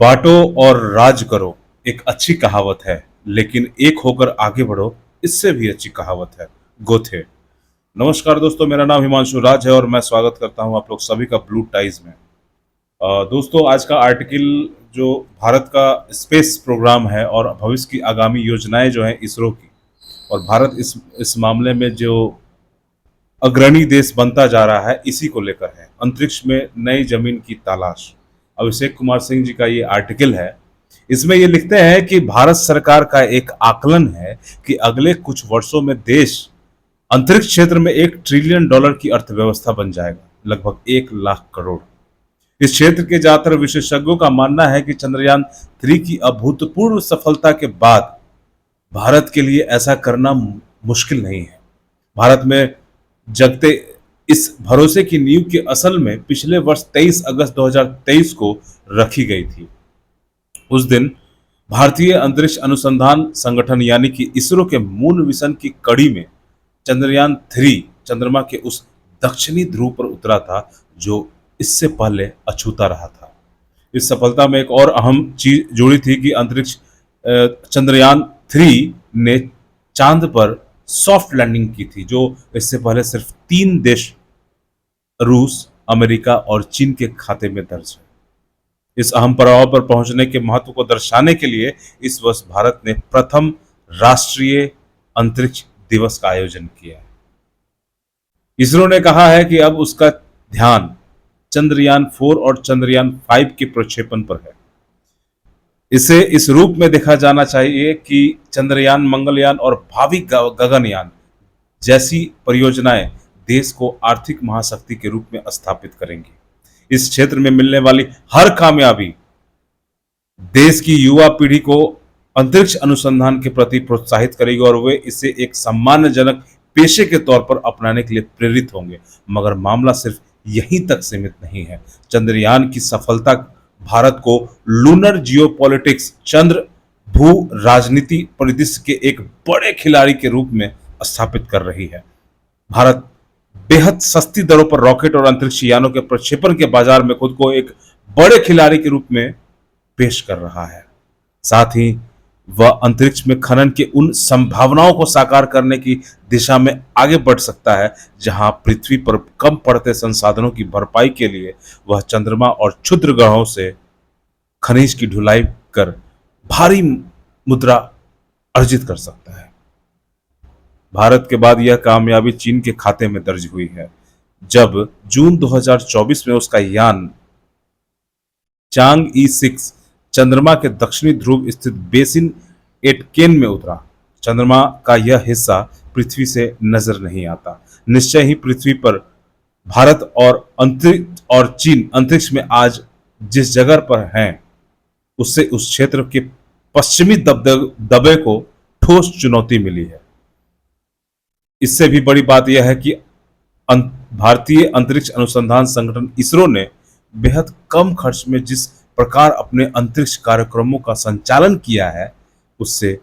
बांटो और राज करो एक अच्छी कहावत है, लेकिन एक होकर आगे बढ़ो इससे भी अच्छी कहावत है। गोथे। नमस्कार दोस्तों, मेरा नाम हिमांशु राज है और मैं स्वागत करता हूं आप लोग सभी का ब्लू टाइज में। दोस्तों, आज का आर्टिकल जो भारत का स्पेस प्रोग्राम है और भविष्य की आगामी योजनाएं जो हैं इसरो की, और भारत इस मामले में जो अग्रणी देश बनता जा रहा है इसी को लेकर है। अंतरिक्ष में नई जमीन की तलाश। अभिषेक कुमार सिंह जी का ये आर्टिकल है। इसमें ये लिखते हैं कि भारत सरकार का एक आकलन है कि अगले कुछ वर्षों में देश अंतरिक्ष क्षेत्र में $1 ट्रिलियन की अर्थव्यवस्था बन जाएगा, लगभग 1 लाख करोड़। इस क्षेत्र के ज्यादातर विशेषज्ञों का मानना है कि चंद्रयान 3 की अभूतपूर्व सफलता के बाद भारत के लिए ऐसा करना मुश्किल नहीं है। भारत में जगते इस भरोसे की नींव की असल में पिछले वर्ष 23 अगस्त 2023 को रखी गई थी। उस दिन भारतीय अंतरिक्ष अनुसंधान संगठन यानी कि इसरो के मून मिशन की कड़ी में चंद्रयान 3 चंद्रमा के उस दक्षिणी ध्रुव पर उतरा था जो इससे पहले अछूता रहा था। इस सफलता में एक और अहम चीज जुड़ी थी कि अंतरिक्ष चंद्रयान 3 ने चांद पर सॉफ्ट लैंडिंग की थी, जो इससे पहले सिर्फ 3 देश रूस, अमेरिका और चीन के खाते में दर्ज है। इस अहम पड़ाव पर पहुंचने के महत्व को दर्शाने के लिए इस वर्ष भारत ने प्रथम राष्ट्रीय अंतरिक्ष दिवस का आयोजन किया है। इसरो ने कहा है कि अब उसका ध्यान चंद्रयान 4 और चंद्रयान 5 के प्रक्षेपण पर है। इसे इस रूप में देखा जाना चाहिए कि चंद्रयान, मंगलयान और भावी गगनयान जैसी परियोजनाएं देश को आर्थिक महाशक्ति के रूप में स्थापित करेंगी। इस क्षेत्र में मिलने वाली हर कामयाबी देश की युवा पीढ़ी को अंतरिक्ष अनुसंधान के प्रति प्रोत्साहित करेगी और वे इसे एक सम्मानजनक पेशे के तौर पर अपनाने के लिए प्रेरित होंगे। मगर मामला सिर्फ यहीं तक सीमित नहीं है। चंद्रयान की सफलता भारत को लूनर जियोपॉलिटिक्स, चंद्र भू राजनीति परिदृश्य के एक बड़े खिलाड़ी के रूप में स्थापित कर रही है। भारत बेहद सस्ती दरों पर रॉकेट और अंतरिक्ष यानों के प्रक्षेपण के बाजार में खुद को एक बड़े खिलाड़ी के रूप में पेश कर रहा है। साथ ही वह अंतरिक्ष में खनन के उन संभावनाओं को साकार करने की दिशा में आगे बढ़ सकता है जहां पृथ्वी पर कम पड़ते संसाधनों की भरपाई के लिए वह चंद्रमा और क्षुद्र ग्रहों से खनिज की ढुलाई कर भारी मुद्रा अर्जित कर सकता है। भारत के बाद यह कामयाबी चीन के खाते में दर्ज हुई है, जब जून 2024 में उसका यान चांग-ई 6 चंद्रमा के दक्षिणी ध्रुव स्थित बेसिन एटकेन में उतरा। चंद्रमा का यह हिस्सा पृथ्वी से नजर नहीं आता। निश्चय ही पृथ्वी पर भारत और चीन अंतरिक्ष में आज जिस जगह पर हैं, उससे उस क्षेत्र के पश्चिमी दबे को ठोस चुनौती मिली है। इससे भी बड़ी बात यह है कि भारतीय अंतरिक्ष अनुसंधान संगठन इसरो ने बेहद कम खर्च में जिस प्रकार अपने अंतरिक्ष कार्यक्रमों का संचालन किया है, उससे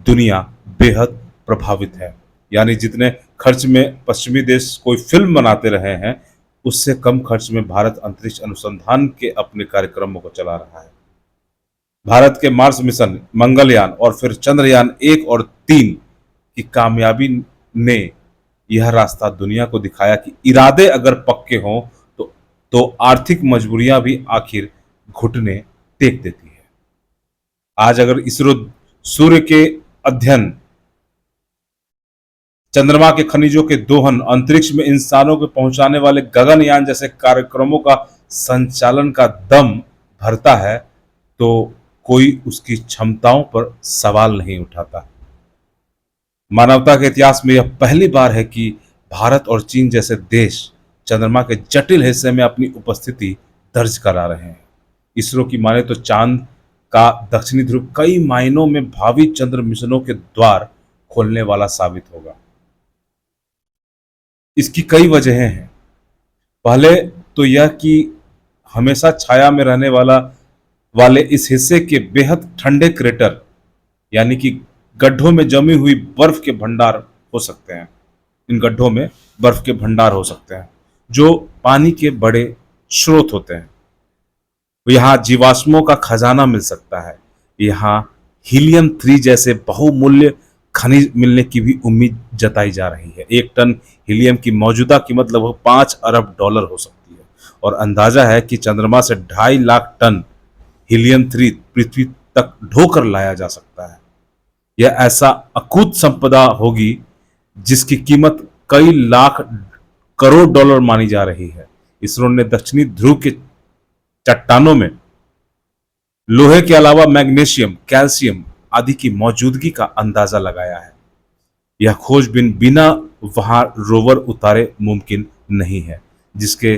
दुनिया बेहद प्रभावित है। यानी जितने खर्च में पश्चिमी देश कोई फिल्म बनाते रहे हैं, उससे कम खर्च में भारत अंतरिक्ष अनुसंधान के अपने कार्यक्रमों को चला रहा है। भारत के मार्स मिशन, मंगलयान और फिर चंद्रयान 1 और 3 की कामयाबी ने यह रास्ता दुनिया को दिखाया कि इरादे अगर पक्के हों तो आर्थिक मजबूरियां भी आखिर घुटने टेक देती है। आज अगर इसरो सूर्य के अध्ययन, चंद्रमा के खनिजों के दोहन, अंतरिक्ष में इंसानों को पहुंचाने वाले गगनयान जैसे कार्यक्रमों का संचालन का दम भरता है, तो कोई उसकी क्षमताओं पर सवाल नहीं उठाता। मानवता के इतिहास में यह पहली बार है कि भारत और चीन जैसे देश चंद्रमा के जटिल हिस्से में अपनी उपस्थिति दर्ज करा रहे हैं। इसरो की माने तो चांद का दक्षिणी ध्रुव कई मायनों में भावी चंद्र मिशनों के द्वार खोलने वाला साबित होगा। इसकी कई वजहें हैं। पहले तो यह कि हमेशा छाया में रहने वाले इस हिस्से के बेहद ठंडे क्रेटर यानी कि गड्ढों में जमी हुई बर्फ के भंडार हो सकते हैं। इन गड्ढों में बर्फ के भंडार हो सकते हैं जो पानी के बड़े स्रोत होते हैं। यहाँ जीवाश्मों का खजाना मिल सकता है। यहाँ हीलियम 3 जैसे बहुमूल्य खनिज मिलने की भी उम्मीद जताई जा रही है। 1 टन हीलियम की मौजूदा कीमत लगभग $5 अरब हो सकती है और अंदाजा है कि चंद्रमा से 2.5 लाख टन हीलियम 3 पृथ्वी तक ढोकर लाया जा सकता है। यह ऐसा अकूत संपदा होगी जिसकी कीमत कई लाख करोड़ डॉलर मानी जा रही है। इसरो ने दक्षिणी ध्रुव के चट्टानों में लोहे के अलावा मैग्नीशियम, कैल्शियम आदि की मौजूदगी का अंदाजा लगाया है। यह खोजबीन बिना वहां रोवर उतारे मुमकिन नहीं है, जिसके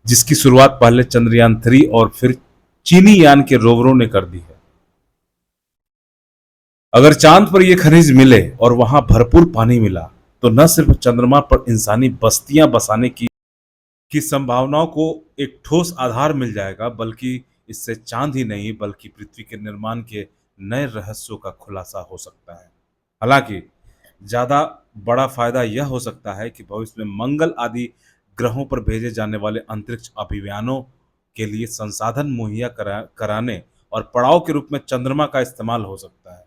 जिसकी शुरुआत पहले चंद्रयान 3 और फिर चीनी यान के रोवरों ने कर दी है। अगर चांद पर यह खनिज मिले और वहां भरपूर पानी मिला, तो न सिर्फ चंद्रमा पर इंसानी बस्तियां बसाने की संभावनाओं को एक ठोस आधार मिल जाएगा, बल्कि इससे चांद ही नहीं बल्कि पृथ्वी के निर्माण के नए रहस्यों का खुलासा हो सकता है। हालांकि ज्यादा बड़ा फायदा यह हो सकता है कि भविष्य में मंगल आदि ग्रहों पर भेजे जाने वाले अंतरिक्ष अभियानों के लिए संसाधन मुहैया कराने और पड़ाव के रूप में चंद्रमा का इस्तेमाल हो सकता है।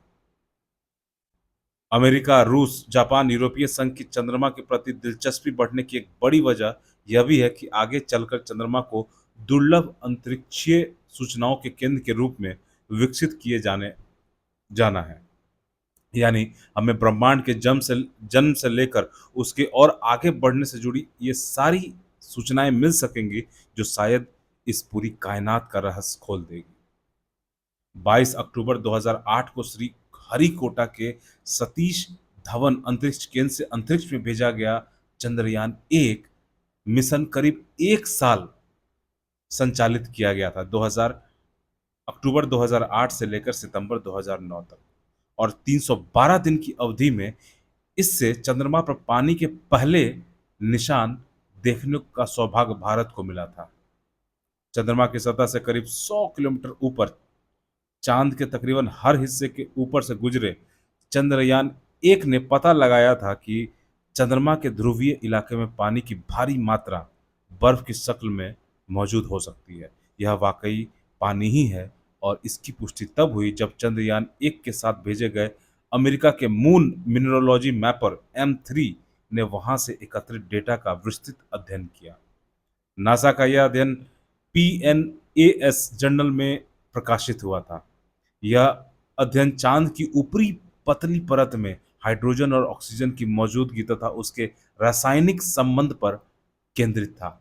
अमेरिका, रूस, जापान, यूरोपीय संघ की चंद्रमा के प्रति दिलचस्पी बढ़ने की एक बड़ी वजह यह भी है कि आगे चलकर चंद्रमा को दुर्लभ अंतरिक्षीय सूचनाओं के केंद्र के रूप में विकसित किए जाने जाना है। यानी हमें ब्रह्मांड के जन्म से लेकर उसके और आगे बढ़ने से जुड़ी ये सारी सूचनाएं मिल सकेंगी, जो शायद इस पूरी कायनात का रहस्य खोल देगी। 22 अक्टूबर 2008 को श्री हरिकोटा के सतीश धवन अंतरिक्ष केंद्र से अंतरिक्ष में भेजा गया चंद्रयान 1 मिशन करीब 1 साल संचालित किया गया था, 2000 अक्टूबर 2008 से लेकर सितंबर 2009 तक, और 312 दिन की अवधि में इससे चंद्रमा पर पानी के पहले निशान देखने का सौभाग्य भारत को मिला था। चंद्रमा की सतह से करीब 100 किलोमीटर ऊपर चांद के तकरीबन हर हिस्से के ऊपर से गुजरे चंद्रयान 1 ने पता लगाया था कि चंद्रमा के ध्रुवीय इलाके में पानी की भारी मात्रा बर्फ की शक्ल में मौजूद हो सकती है। यह वाकई पानी ही है, और इसकी पुष्टि तब हुई जब चंद्रयान 1 के साथ भेजे गए अमेरिका के मून मिनरोलॉजी मैपर M3 ने वहां से एकत्रित डेटा का विस्तृत अध्ययन किया। नासा का यह अध्ययन PNAS जर्नल में प्रकाशित हुआ था। यह अध्ययन चांद की ऊपरी पतली परत में हाइड्रोजन और ऑक्सीजन की मौजूदगी तथा उसके रासायनिक संबंध पर केंद्रित था।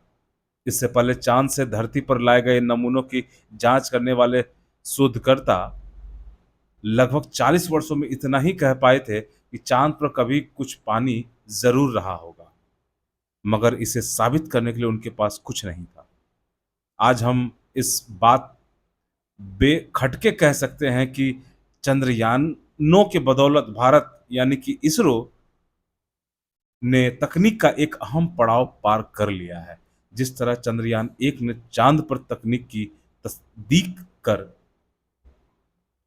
इससे पहले चांद से धरती पर लाए गए नमूनों की जांच करने वाले शोधकर्ता लगभग 40 वर्षों में इतना ही कह पाए थे कि चांद पर कभी कुछ पानी जरूर रहा होगा, मगर इसे साबित करने के लिए उनके पास कुछ नहीं था। आज हम इस बात बेखटके कह सकते हैं कि चंद्रयानों के बदौलत भारत यानी कि इसरो ने तकनीक का एक अहम पड़ाव पार कर लिया है। जिस तरह चंद्रयान 1 ने चांद पर तकनीक की तस्दीक कर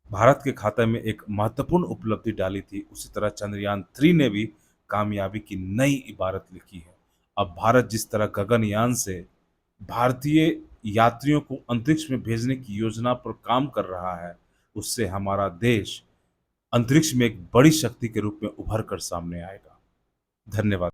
भारत के खाते में एक महत्वपूर्ण उपलब्धि डाली थी, उसी तरह चंद्रयान 3 ने भी कामयाबी की नई इबारत लिखी है। अब भारत जिस तरह गगनयान से भारतीय यात्रियों को अंतरिक्ष में भेजने की योजना पर काम कर रहा है, उससे हमारा देश अंतरिक्ष में एक बड़ी शक्ति के रूप में उभर कर सामने आएगा। धन्यवाद।